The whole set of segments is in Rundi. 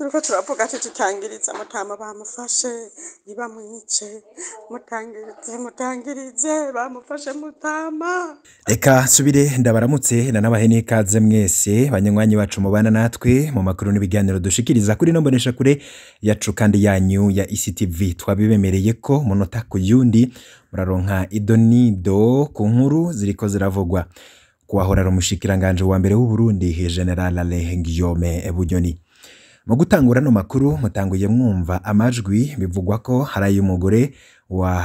turiko turavuga ati tutangiriza mutama bamufashe ntibamwice mutangirize bamufashe mutama. Eka subire ndabaramutse nanabahe n'ikaze mwese banywanyi bacu mubana natwe mu makuru n'ibiganiro dushikiriza kuri no mbonesha kure yacu kandi yanyu ya ICTV. Twabibemereye ko munota ku yundi muraronka idonido ku nkuru ziriko ziravugwa kuwahorara umushikiranganje wa mbere w'u Burundi General Bunyoni. Mu gutangura no makuru mutanguye mwumva amajwi bivugwa ko hari umugore wa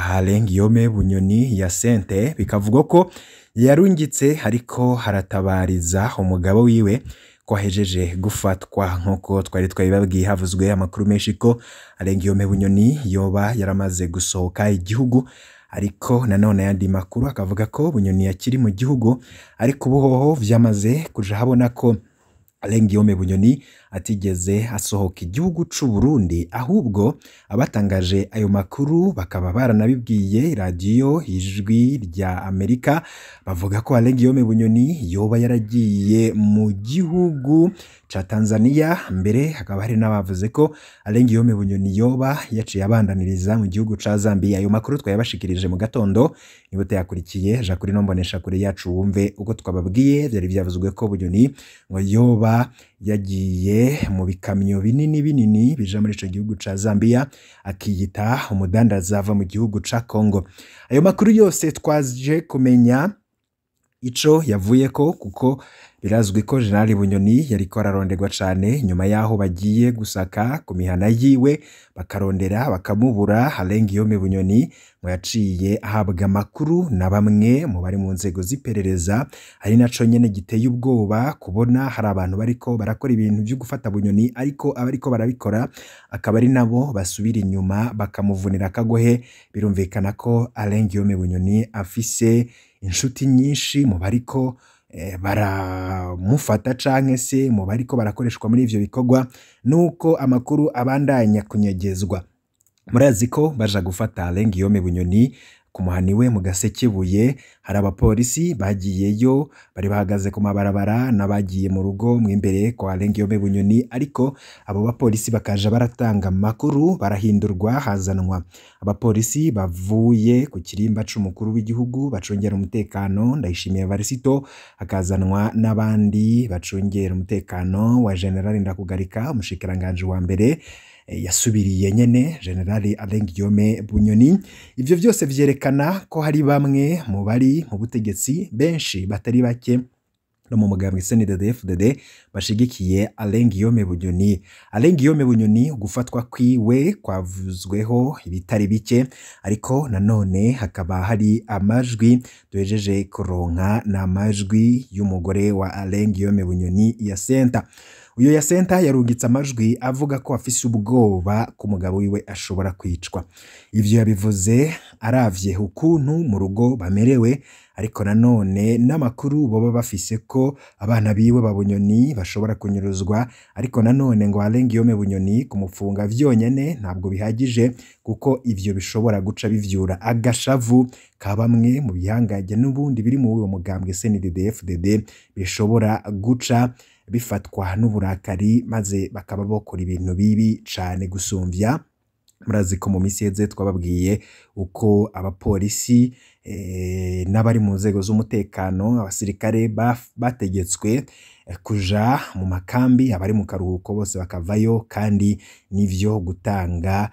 Bunyoni ya sente, bikavugwa ko yarungitse ariko haratabariza umugabo wiwe ko ahejeje gufatwa. Nkuko twari twabibabwiye havuzwe amakuru menshi ko Bunyoni yoba yaramaze gusohoka igihugu, ariko nanone yandi makuru akavuga ko Bunyoni yakiri mu gihugu, ariko ubuhoho vyamaze kuja habona ko Bunyoni atigeze asohoka igihugu c'u Burundi, ahubwo abatangaje ayo makuru bakaba baranabibwiye radio ijwi rya Amerika, bavuga ko Bunyoni yoba yaragiye mu gihugu ca Tanzania. Mbere hakaba hari n'abavuze ko Bunyoni yoba yaciye abandaniriza mu gihugu ca Zambia. Ayo makuru twayabashikirije mu gatondo, niba yakurikiye ja kuri no mbonesha kure yacu wumve uko twababwiye. Byari byavuzwe ko Bunyoni ngo yoba yagiye mu bikamyo binini bija muri ico gihugu ca Zambia, akiyita umudandaza ava mu gihugu ca Congo. Ayo makuru yose twaje kumenya ico yavuyeko, kuko birazwi ko General Bunyoni yariko araronderwa cane nyuma yaho bagiye gusaka ku mihana yiwe bakarondera bakamubura. Bunyoni ngo yaciye ahabwa amakuru na bamwe mu bari mu nzego z'iperereza, ari naco nyene giteye ubwoba kubona hari abantu bariko barakora ibintu byo gufata Bunyoni, ariko abariko barabikora akaba ari nabo basubira inyuma bakamuvunira akagohe. Birumvikana ko Bunyoni afise inshuti nyinshi mu bariko baramufata canke se mu bariko barakoreshwa muri ivyo bikorwa, nuko amakuru abandanya kunyegezwa. Murazi ko baja gufata Bunyoni ku muhaniwe mu Gasekebuye, hari abapolisi bagiyeyo bari bahagaze ku mabarabara n'abagiye mu rugo mwimbere kwa Bunyoni, ariko abo bapolisi bakaja baratanga makuru, barahindurwa hazanwa abapolisi bavuye ku kirimba c'umukuru w'igihugu bacungera umutekano Ndayishimiye Varisito, akazanwa n'abandi bacungera umutekano wa General Ndakugarika umushikiranganje wa mbere yasubiriye nyene General Bunyoni. Ivyo vyose vyerekana ko hari bamwe mu bari mu butegetsi benshi batari bake no mu mugambwe CNDD-FDD bashigikiye Bunyoni. Bunyoni gufatwa kwiwe kwavuzweho ibitari bike, ariko nanone hakaba hari amajwi duhejeje kuronka n'amajwi y'umugore wa Bunyoni ya senta. Uyo ya senta yarungitse amajwi avuga ko afise ubwoba ku mugabo wiwe ashobora kwicwa. Ivyo yabivuze aravye ukuntu mu rugo bamerewe, ariko nanone n'amakuru boba bafise ko abana biwe Bunyoni bashobora kunyuruzwa, ariko nanone ngo Bunyoni kumufunga vyonyene ntabwo bihagije, kuko ivyo bishobora guca bivyura agashavu ka bamwe mu bihangaje n'ubundi biri mu uwo mugambwe CNDD-FDD, bishobora guca bifatwa n'uburakari maze bakaba bokora ibintu bibi cane gusumvya. Murazi ko mu misi heze twababwiye uko abapolisi n'abari mu nzego z'umutekano, abasirikare bategetswe kuja mu makambi, abari mu karuhuko bose bakavayo, kandi nivyo gutanga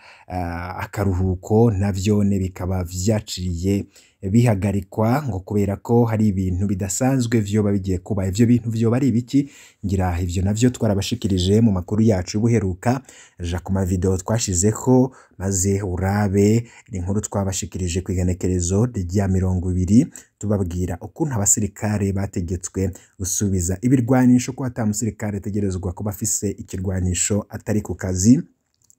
akaruhuko navyone bikaba vyaciye bihagarikwa ngo kubera ko hari ibintu bidasanzwe vyoba bigiye kuba. Ivyo bintu vyoba ari ibiki? Ngira ivyo navyo twarabashikirije mu makuru yacu buheruka, ja ku mavideo twashizeho maze urabe inkuru twabashikirije kwigenekerezo rya 20, tubabwira ukuntu abasirikare bategetswe gusubiza ibirwanisho, ko ata musirikare tegerezwa kuba afise ikirwanisho atari ku kazi.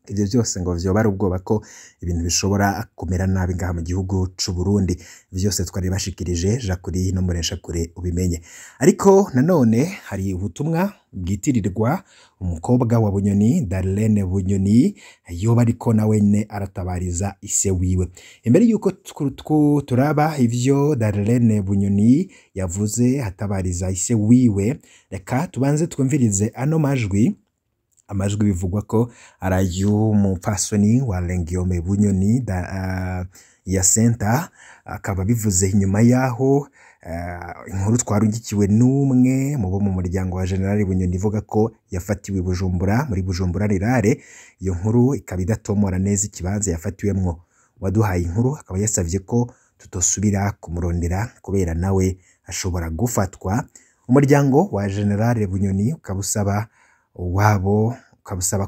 Ivyo byose ngo vyoba ari ubwoba ko ibintu bishobora kumera nabi ngaha mu gihugu c'u Burundi. Vyose twari bashikirije ja kuri no mbonesha kure ubimenye. Ariko nanone hari ubutumwa bwitirirwa umukobwa wa Bunyoni Bunyoni yoba ariko nawene aratabariza ise wiwe. Imbere yuko turaba ivyo Bunyoni yavuze hatabariza ise wiwe, reka tubanze twumvirize ano majwi amajwi bivugwa ko ari ay'umupfasoni wa Lengiyome Bunyoni ya senta, akaba bivuze inyuma yaho inkuru twarungikiwe n'umwe mu bo mu muryango wa General Bunyoni ivuga ko yafatiwe i Bujumbura muri Bujumbura rirare. Iyo nkuru ikaba idatomora neza ikibanza yafatiwemwo. Waduhaye inkuru akaba yasavye ko tutosubira kumurondera kubera nawe ashobora gufatwa. Umuryango wa General Bunyoni ukabusaba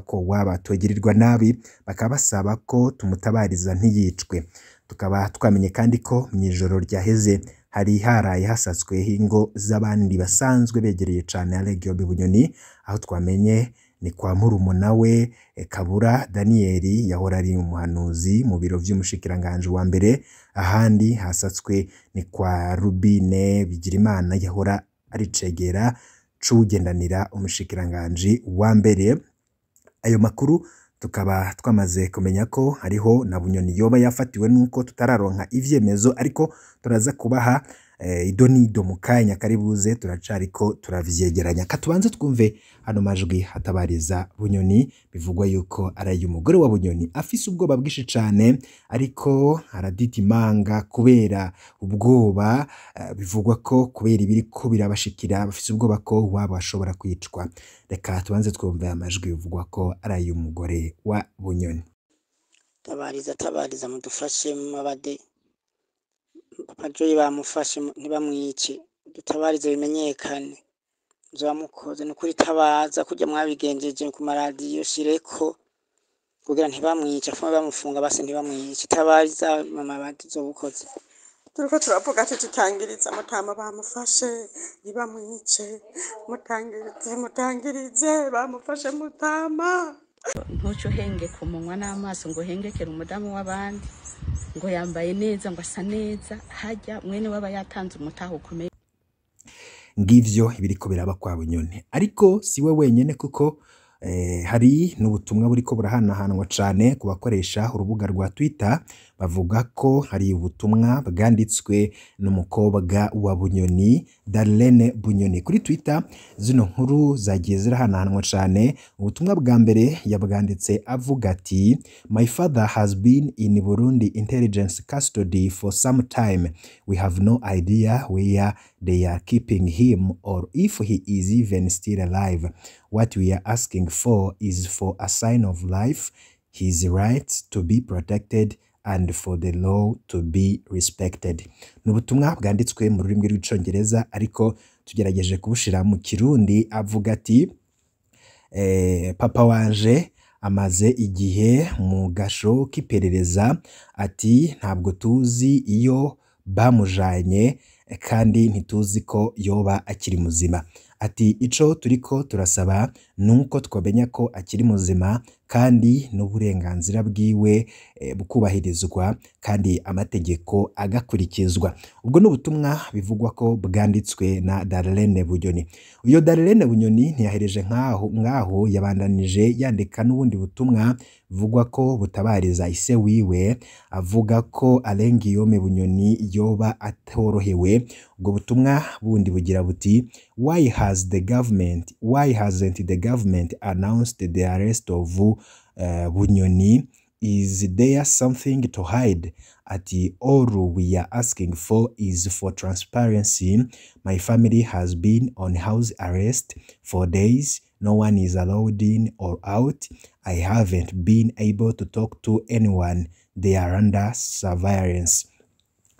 ko waba togirirwa nabi, bakaba basaba ko tumutabariza ntiyicwe. Tukaba twamenye kandi ko mw'ijoro ryaheze hari haraye hasatswe ingo z'abandi basanzwe begereye cane Lengiyome Bunyoni, aho twamenye ni kwa murumuna we Kabura Daniel yahora ari umuhanuzi mu biro vy'umushikiranganje wa mbere. Ahandi hasatswe ni kwa Rubine Bigirimana yahora ari cegera c'ugendanira umushikiranganje wa mbere. Ayo makuru tukaba twamaze kumenya ko hariho na Bunyoni yoba yafatiwe, nuko tutararonka ivyemezo, ariko turaza kubaha idonido mu kanya karibuze, turacariko turavyegeranya. Katubanze twumve hano majwi hatabariza Bunyoni bivugwa yuko ari umugore wa Bunyoni afise ubwoba bwinshi cane, ariko aradidimanga kubera ubwoba. Bivugwa ko kubera ibiriko birabashikira bafise ubwoba ko waba ashobora kwicwa. Reka tubanze twumve amajwi bivugwa ko ari umugore wa Bunyoni. Tabariza mudufashe mabade Joyi bamufashe ntibamwice, dutabarize bimenyekane nzamukoze nukuri. Tabaza kujya mwabigenjeje ku maradiyo shireko kugira ntibamwice, afuma bamufunga base ntibamwice. Tabariza mama batizobukoze. Turiko turavuga ati tutangiriza mutama bamufashe ntibamwice, mutangirize bamufashe mutama. Ntuco henge ku munwa n'amaso ngo hengekere umudamu w'abandi, ngo yambaye neza, ngo asa neza, hajya mwene waba yatanze umutaho ukomeye. Ngivyo ibiriko biraba kwa Bunyoni, ariko siwe wenyene kuko hari n'ubutumwa buriko burahanahanwa cane ku bakoresha urubuga rwa Twitter. Bavuga ko hari ubutumwa bwanditswe n'umukobwa wa Bunyoni, Darlene Bunyoni. Kuri Twitter zino nkuru zagiye zirahanahanwa cane. Ubutumwa bwa mbere yabwanditse avuga ati, my father has been in Burundi intelligence custody for some time. We have no idea where they are keeping him or if he is even still alive. What we are asking for is for a sign of life, his rights to be protected and for the law to be respected. Nubutumwa bwanditswe mu rurimi rw'icongereza, ariko tugerageje kubushira mu kirundi. Avuga ati papa wanje amaze igihe mu gasho k'iperereza, ati ntabwo tuzi iyo bamujanye kandi ntituzi ko yoba akiri muzima. Ati ico turiko turasaba nuko twamenya ko akiri muzima kandi n'uburenganzira bwiwe bukubahirizwa kandi amategeko agakurikizwa. Ubwo n'ubutumwa bivugwa ko bwanditswe na Darlene Bunyoni. Uyo Darlene Bunyoni ntiyahereje ngaho yabandanije yandika n'ubundi butumwa bivugwa ko butabariza ise wiwe, avuga ko Lengiyome Bunyoni yoba atorohewe. Ubwo butumwa bundi bugira buti, why hasn't the government announced the arrest of Bunyoni? Is there something to hide? All we are asking for is for transparency. My family has been on house arrest for days. No one is allowed in or out. I haven't been able to talk to anyone. They are under surveillance.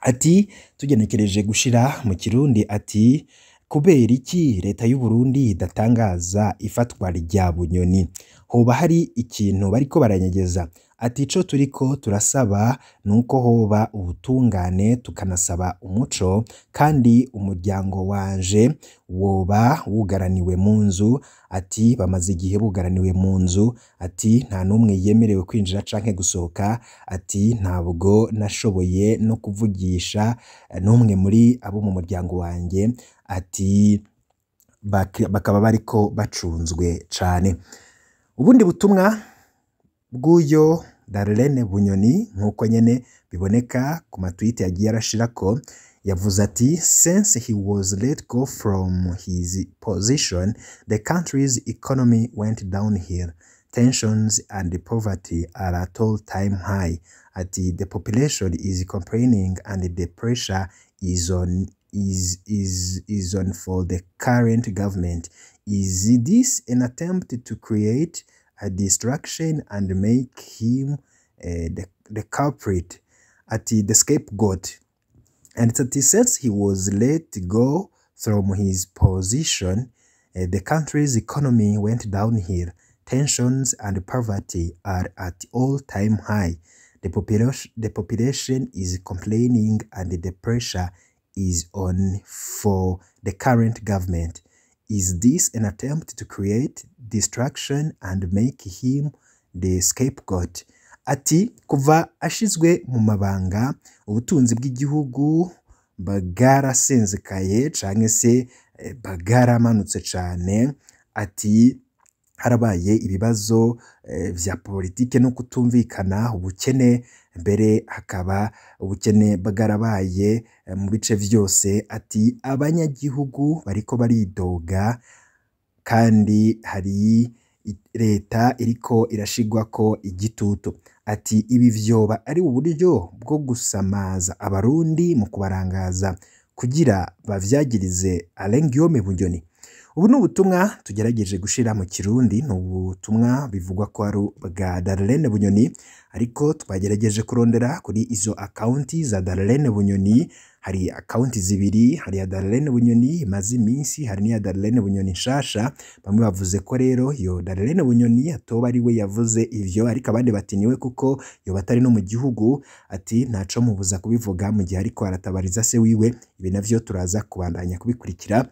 Ati tugenekereje gushira mu kirundi, ati kubera iki leta y'u Burundi idatangaza ifatwa rya Bunyoni? Hoba hari ikintu bariko baranyegeza? Ati ico turiko turasaba nuko hoba ubutungane, tukanasaba umuco, kandi umuryango wanje woba wugaraniwe mu nzu. Ati bamaze igihe bugaraniwe mu nzu. Ati nta numwe yemerewe kwinjira canke gusohoka. Ati ntabwo nashoboye no kuvugisha numwe muri abo mu muryango wanje. Ati bakaba bariko bacunzwe cane. Ubundi butumwa bw'uyo Darlene Bunyoni nkuko nyene biboneka ku matwite yagiye arashirako, yavuze ati since he was let go from his position the country's economy went downhill. Tensions and poverty are at all-time high. The population is complaining and the pressure is on for the current government. Is this an attempt to create a distraction and make him the culprit, the scapegoat? And since he was let go from his position, the country's economy went downhill. Tensions and poverty are at all-time high. The population is complaining and the pressure is on for the current government. Is this an attempt to create distraction and make him the scapegoat? Ati kuva ashizwe mu mabanga ubutunzi bw'igihugu bwarasenzekaye canke se bwaramanutse cane. Ati harabaye ibibazo vya politike no kutumvikana, ubukene, mbere hakaba ubukene bwarabaye mu bice vyose. Ati abanyagihugu bariko baridoga kandi hari leta iriko irashigwako igitutu. Ati ibi vyoba ari uburyo bwo gusamaza abarundi mu kubarangaza kugira bavyagirize Guillaume Bunyoni. Ubu ni ubutumwa tugerageje gushira mu Kirundi, ni ubutumwa bivugwa ko ari bwa Darlene Bunyoni, ariko twagerageje kurondera kuri izo akaunti za Darlene Bunyoni. Hari akaunti zibiri, hari ya Darlene Bunyoni imaze iminsi, hari n'iya Darlene Bunyoni nshasha. Bamwe bavuze ko rero yo Darlene Bunyoni atoba ari we yavuze ivyo, ariko abandi batiniwe kuko yo batari no mu gihugu. Ati ntaco mubuza kubivuga mu gihe ariko aratabariza se wiwe. Ibi navyo turaza kubandanya kubikurikira,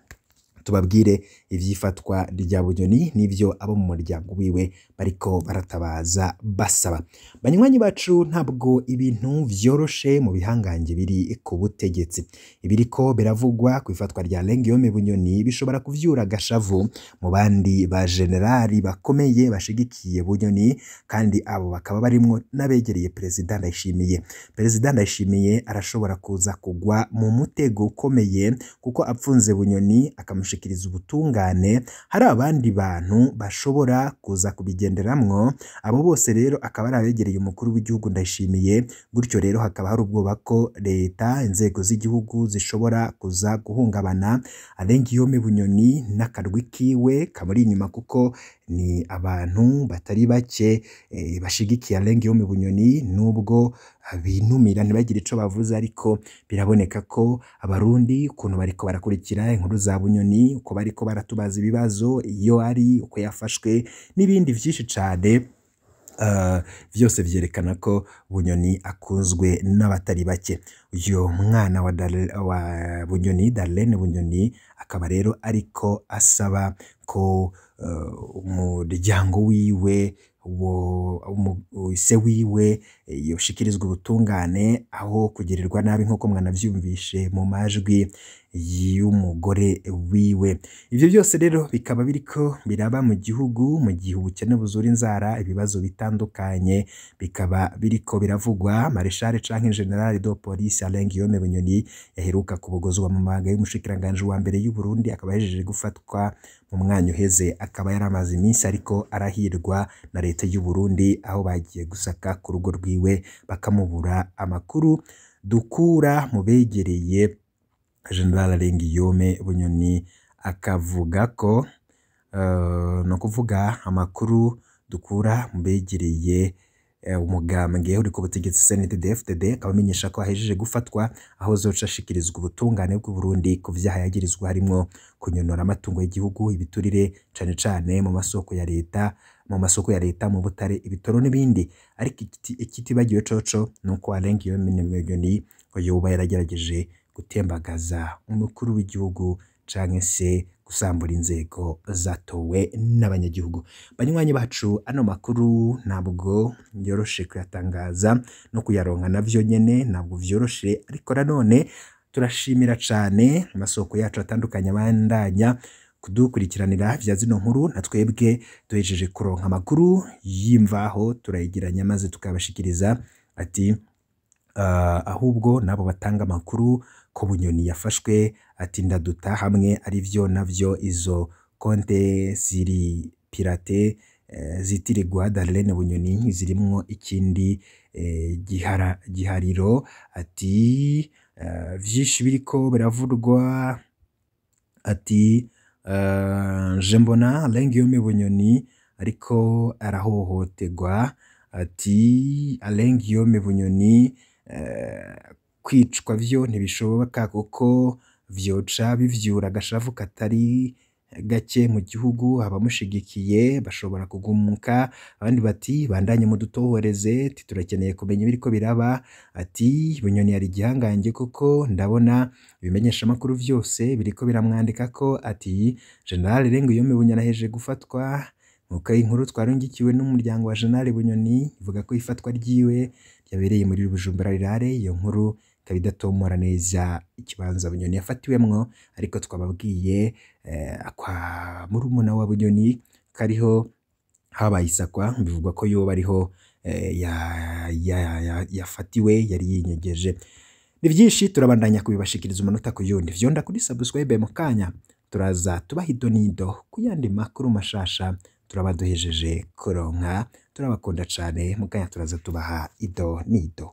tubabwire ivyifatwa rya Bunyoni n'ivyo abo mu muryango wiwe bariko baratabaza basaba. Banywanyi bacu, ntabwo ibintu vyoroshe mu bihangange biri ku butegetsi. Ibiriko biravugwa ku ifatwa rya Guillaume Bunyoni bishobora kuvyura gashavu mu bandi ba generali bakomeye bashigikiye Bunyoni, kandi abo bakaba barimwo n'abegereye President Ndayishimiye. President Ndayishimiye arashobora kuza kugwa mu mutego ukomeye kuko apfunze Bunyoni akamushikiriza ubutungane. Hari abandi bantu bashobora kuza kubigenderamwo, abo bose rero akaba ari abegereye umukuru w'igihugu Ndayishimiye. Gutyo rero hakaba hari ubwoba ko leta, inzego z'igihugu zishobora kuza guhungabana. Guillaume Bunyoni n'akarwi kiwe kamuri inyuma, kuko ni abantu batari bake bashigikiye Guillaume Bunyoni, nubwo binumira ntibagire ico bavuze, ariko biraboneka ko abarundi ukuntu bariko barakurikira inkuru za Bunyoni, uko bariko baratubaza ibibazo iyo ari uko yafashwe n'ibindi vyinshi cane, vyose vyerekana ko Bunyoni akunzwe n'abatari bake. Uyo mwana wa Bunyoni, Darlene Bunyoni, akaba rero ariko asaba ko umuryango wiwe se wiwe yoshikirizwa ubutungane aho kugirirwa nabi, nk'uko mwanavyumvishe mu majwi y'umugore wiwe. Ivyo byose rero bikaba biriko biraba mu gihugu mu gihe ubukene buzura inzara, ibibazo bitandukanye bikaba biriko biravugwa. Marshal canke General de Police Guillaume Bunyoni yaheruka kubogozwa mu maga y'umushikiranganje wa mbere y'u Burundi, akaba yajeje gufatwa mu mwanya uheze, akaba yaramaze iminsi ariko arahirwa na leta y'u Burundi, aho bagiye gusaka ku rugo rwiwe bakamubura. Amakuru dukura mu begereye General Guillaume Bunyoni akavuga ko no kuvuga amakuru dukura mu begereye umugambwe uri ku butegetsi CNDD-FDD, akaba amenyesha ko ahejeje gufatwa, aho zoca ashikirizwa ubutungane bw'u Burundi ku vyaha yagirizwa harimo kunyonora amatungo y'igihugu, ibiturire cane cane mu masoko ya leta, mu butare, ibitoro n'ibindi. Ariko ikitibagiwe coco nuko Guillaume Bunyoni yoba yaragerageje gutembagaza umukuru w'igihugu canke se gusambura inzego zatowe n'abanyagihugu. Banywanyi bacu, ano makuru ntabwo yoroshe kuyatangaza no kuyaronka navyo nyene ntabwo vyoroshe, ariko nanone turashimira cane amasoko yacu atandukanye bandanya kudukurikiranira vya zino nkuru. Na twebwe duhejeje kuronka amakuru y'imvaho turayigiranya maze tukabashikiriza. Ati ahubwo nabo batanga amakuru ko Bunyoni yafashwe ati ndaduta hamwe ari vyo navyo izo konte ziri pirate zitirirwa Darlene Bunyoni zirimwo ikindi gihariro ati vyinshi biriko biravurwa ati je mbona Alengiyome Bunyoni ariko arahohoterwa ati Alengiyome Bunyoni kwicwa vyo ntibishoboka kuko vyoca bivyura agashavu katari gake mu gihugu abamushigikiye bashobora kugumuka abandi bati bandanye mu dutohoreze turakeneye kumenya ibiriko biraba ati Bunyoni yari gihangange kuko ndabona ibimenyesha makuru vyose biriko biramwandika ko ati General Alengiyome Bunyoni aheje gufatwa nuko inkuru twarungikiwe n'umuryango wa General Bunyoni ivuga ko ifatwa ryiwe yabereye muri Bujumbura rirare iyo nkuru kabidatomora neza ikibanza Bunyoni yafatiwemwo ariko twababwiye kwa murumuna wa Bunyoni kariho habaye isakwa bivugwa ko yoba ariho yafatiwe yari yinyegeje ni vyinshi turabandanya kubibashikiriza umunota ku yundi vyonda kuri subscribe mu kanya turaza tubahido nido kuyandi makuru mashasha turabaduhejeje kuronka turabakunda cane mu kanya turaza tubaha ido nido